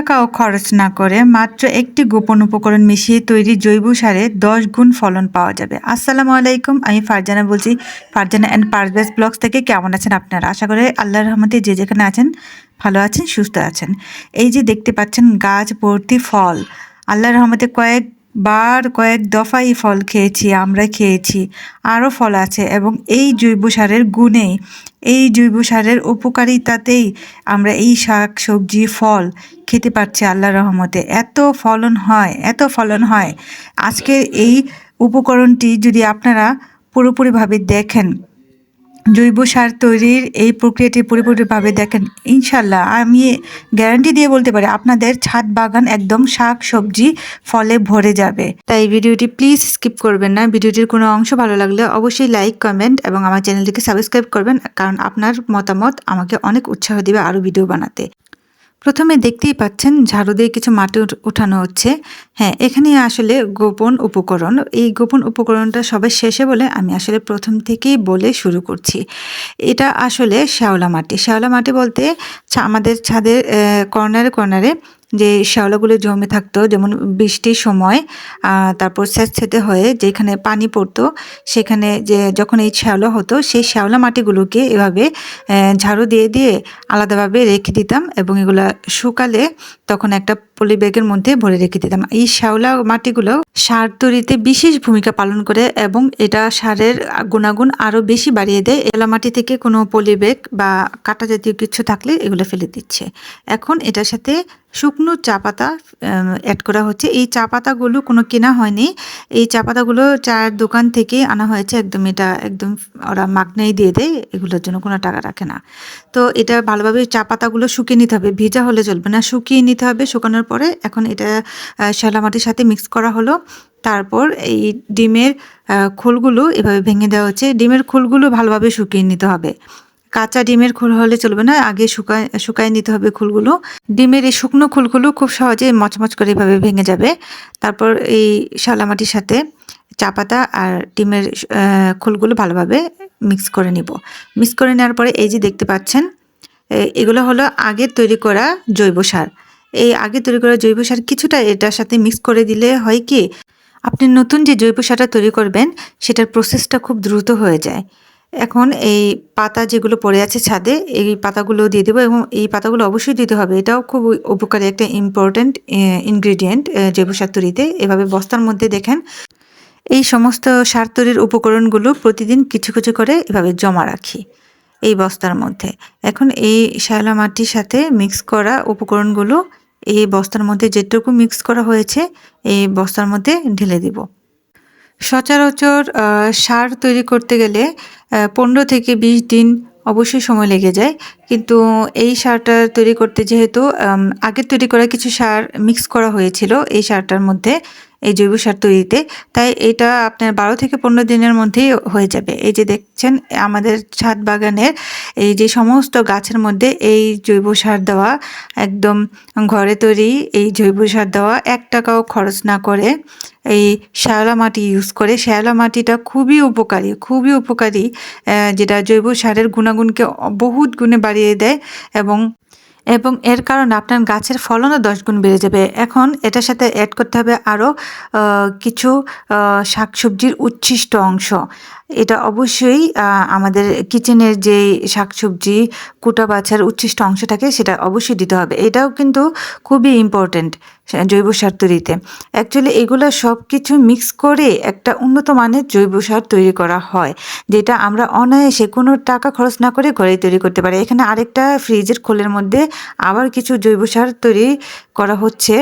টাকাও খরচ না করে মাত্র একটি গোপন উপকরণ মিশিয়ে তৈরি জৈব সারে 10 গুণ ফলন পাওয়া যাবে। আসসালামু আলাইকুম, আমি ফারজানা বলছি, ফারজানা অ্যান্ড পারভেজ ব্লগস থেকে। কেমন আছেন আপনারা? আশা করি আল্লাহর রহমতে যে যেখানে আছেন ভালো আছেন, সুস্থ আছেন। এই যে দেখতে পাচ্ছেন গাছ ভর্তি ফল, আল্লাহর রহমতে কয়েক দফাই ফল খেয়েছি, আমরা খেয়েছি, আরও ফল আছে। এবং এই জৈব সারের গুণেই, এই জৈব সারের উপকারিতাতেই আমরা এই শাক সবজি ফল খেতে পারছি আল্লাহর রহমতে। এত ফলন হয়। আজকের এই উপকরণটি যদি আপনারা পুরোপুরিভাবে দেখেন, জৈব সার তৈরির এই প্রক্রিয়াটি পুরোপুরিভাবে দেখেন, ইনশাল্লাহ আমি গ্যারান্টি দিয়ে বলতে পারি আপনাদের ছাদ বাগান একদম শাক সবজি ফলে ভরে যাবে। তাই ভিডিওটি প্লিজ স্কিপ করবেন না। ভিডিওটির কোনো অংশ ভালো লাগলে অবশ্যই লাইক, কমেন্ট এবং আমার চ্যানেলটিকে সাবস্ক্রাইব করবেন, কারণ আপনার মতামত আমাকে অনেক উৎসাহ দিবে আরও ভিডিও বানাতে। প্রথমে দেখতেই পাচ্ছেন ঝাড়ু দিয়ে কিছু মাটি উঠানো হচ্ছে। হ্যাঁ, এখানে আসলে গোপন উপকরণ, এই গোপন উপকরণটা সবাই শেষে বলে আমি আসলে প্রথম থেকেই বলে শুরু করছি। এটা আসলে শ্যাওলা মাটি। শ্যাওলা মাটি বলতে আমাদের ছাদের কর্নারে কর্নারে যে শ্যাওলাগুলো জমে থাকতো, যেমন বৃষ্টির সময় তারপর স্যাঁতসেঁতে হয়ে যেখানে পানি পড়তো, সেখানে যে যখন এই শ্যাওলা হতো, সেই শ্যাওলা মাটিগুলোকে এভাবে ঝাড়ু দিয়ে দিয়ে আলাদাভাবে রেখে দিতাম এবং এগুলা শুকালে তখন একটা পলি ব্যাগের মধ্যে ভরে রেখে দিতাম। এই শ্যাওলা মাটিগুলো সার তৈরিতে বিশেষ ভূমিকা পালন করে এবং এটা সারের গুণাগুণ আরও বেশি বাড়িয়ে দেয়। এলা মাটি থেকে কোনো পলি ব্যাগ বা কাটা জাতীয় কিছু থাকলে এগুলো ফেলে দিচ্ছে। এখন এটার সাথে শুকনো চা পাতা অ্যাড করা হচ্ছে। এই চা পাতাগুলো কোনো কেনা হয়নি, এই চা পাতাগুলো চায়ের দোকান থেকে আনা হয়েছে। এটা একদম ওরা মাগনাই দিয়ে দেয়, এগুলোর জন্য কোনো টাকা রাখে না। তো এটা ভালোভাবে চা পাতাগুলো শুকিয়ে নিতে হবে, ভিজা হলে চলবে না, শুকিয়ে নিতে হবে। শুকানোর পরে এখন এটা শ্যাওলা মাটির সাথে মিক্স করা হলো। তারপর এই ডিমের খোলগুলো এভাবে ভেঙে দেওয়া হচ্ছে। ডিমের খোলগুলো ভালোভাবে শুকিয়ে নিতে হবে, কাঁচা ডিমের খোল হলে চলবে না, আগে শুকায় নিতে হবে খোলগুলো। ডিমের এই শুকনো খোলগুলো খুব সহজে মচমচ করে এভাবে ভেঙে যাবে। তারপর এই শ্যাওলা মাটির সাথে চা পাতা আর ডিমের খোলগুলো ভালোভাবে মিক্স করে নিব। মিক্স করে নেওয়ার পরে এই যে দেখতে পাচ্ছেন, এগুলো হলো আগে তৈরি করা জৈব সার। এই আগে তৈরি করা জৈব সার কিছুটা এটার সাথে মিক্স করে দিলে হয় কি, আপনি নতুন যে জৈব সারটা তৈরি করবেন সেটার প্রসেসটা খুব দ্রুত হয়ে যায়। এখন এই পাতা যেগুলো পড়ে আছে ছাদে, এই পাতাগুলো দিয়ে দেবো এবং এই পাতাগুলো অবশ্যই দিতে হবে। এটাও খুব উপকারী একটা ইম্পর্ট্যান্ট ইনগ্রিডিয়েন্ট জৈব সার তৈরিতে। এভাবে বস্তার মধ্যে দেখেন এই সমস্ত সার তৈরির উপকরণগুলো প্রতিদিন কিছু কিছু করে এভাবে জমা রাখি এই বস্তার মধ্যে। এখন এই শ্যাওলা মাটির সাথে মিক্স করা উপকরণগুলো এই বস্তার মধ্যে যেটুকু মিক্স করা হয়েছে এই বস্তার মধ্যে ঢেলে দিব। সচরাচর সার তৈরি করতে গেলে 15 থেকে 20 দিন অবশ্যই সময় লেগে যায়, কিন্তু এই সারটা তৈরি করতে যেহেতু আগে তৈরি করা কিছু সার মিক্স করা হয়েছিল এই সারটার মধ্যে, এই জৈব সার তৈরিতে, তাই এটা আপনার 12 থেকে 15 দিনের মধ্যেই হয়ে যাবে। এই যে দেখছেন আমাদের ছাদ বাগানের এই যে সমস্ত গাছের মধ্যে এই জৈব সার দেওয়া, একদম ঘরে তৈরি এই জৈব সার দেওয়া, 1 টাকাও খরচ না করে এই শ্যাওলা মাটি ইউজ করে। শ্যাওলা মাটিটা খুবই উপকারী, যেটা জৈব সারের গুণাগুণকে বহুত গুণে বাড়িয়ে দেয় এবং এর কারণে আপনার গাছের ফলনও 10 গুণ বেড়ে যাবে। এখন এটার সাথে অ্যাড করতে হবে আরও কিছু শাকসবজির উচ্ছিষ্ট অংশ। এটা অবশ্যই আমাদের কিচেনের যে শাকসবজি কুটা বাছার উচ্ছিষ্ট অংশ থাকে সেটা অবশ্যই দিতে হবে। এটাও কিন্তু খুবই ইম্পর্ট্যান্ট জৈব সার তৈরিতে। অ্যাকচুয়ালি এগুলো সব কিছু মিক্স করে একটা উন্নত মানের জৈব সার তৈরি করা হয়, যেটা আমরা অনায়াসে কোনো টাকা খরচ না করে ঘরেই তৈরি করতে পারি। এখানে আরেকটা ফ্রিজের খোলের মধ্যে আবার কিছু জৈব সার তৈরি করা হচ্ছে,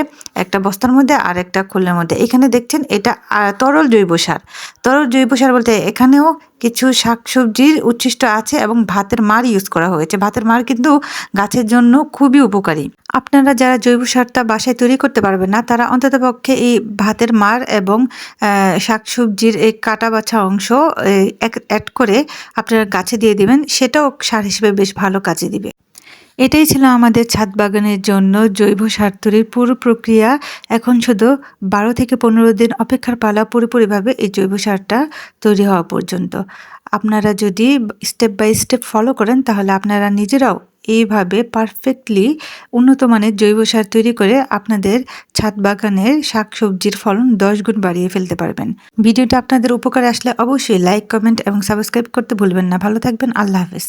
একটা বস্তার মধ্যে আর একটা খোলের মধ্যে। এখানে দেখছেন এটা তরল জৈব সার। তরল জৈব সার বলতে এখানেও কিছু শাকসবজির উচ্ছিষ্ট আছে এবং ভাতের মাড় ইউজ করা হয়েছে। ভাতের মাড় কিন্তু গাছের জন্য খুবই উপকারী। আপনারা যারা জৈব সারটা বাসায় তৈরি করতে পারবেন না, তারা অন্ততপক্ষে এই ভাতের মাড় এবং শাকসবজির এই কাটা বাছা অংশ অ্যাড করে আপনারা গাছে দিয়ে দিবেন, সেটাও সার হিসেবে বেশ ভালো কাজে দিবে। এটাই ছিল আমাদের ছাদ বাগানের জন্য জৈব সার তৈরির পুরো প্রক্রিয়া। এখন শুধু ১২ থেকে ১৫ দিন অপেক্ষার পালা পুরোপুরিভাবে এই জৈব সারটা তৈরি হওয়া পর্যন্ত। আপনারা যদি স্টেপ বাই স্টেপ ফলো করেন তাহলে আপনারা নিজেরাও এইভাবে পারফেক্টলি উন্নত মানের জৈব সার তৈরি করে আপনাদের ছাদ বাগানের শাকসবজির ফলন ১০ গুণ বাড়িয়ে ফেলতে পারবেন। ভিডিওটা আপনাদের উপকারে আসলে অবশ্যই লাইক, কমেন্ট এবং সাবস্ক্রাইব করতে ভুলবেন না। ভালো থাকবেন। আল্লাহ হাফেজ।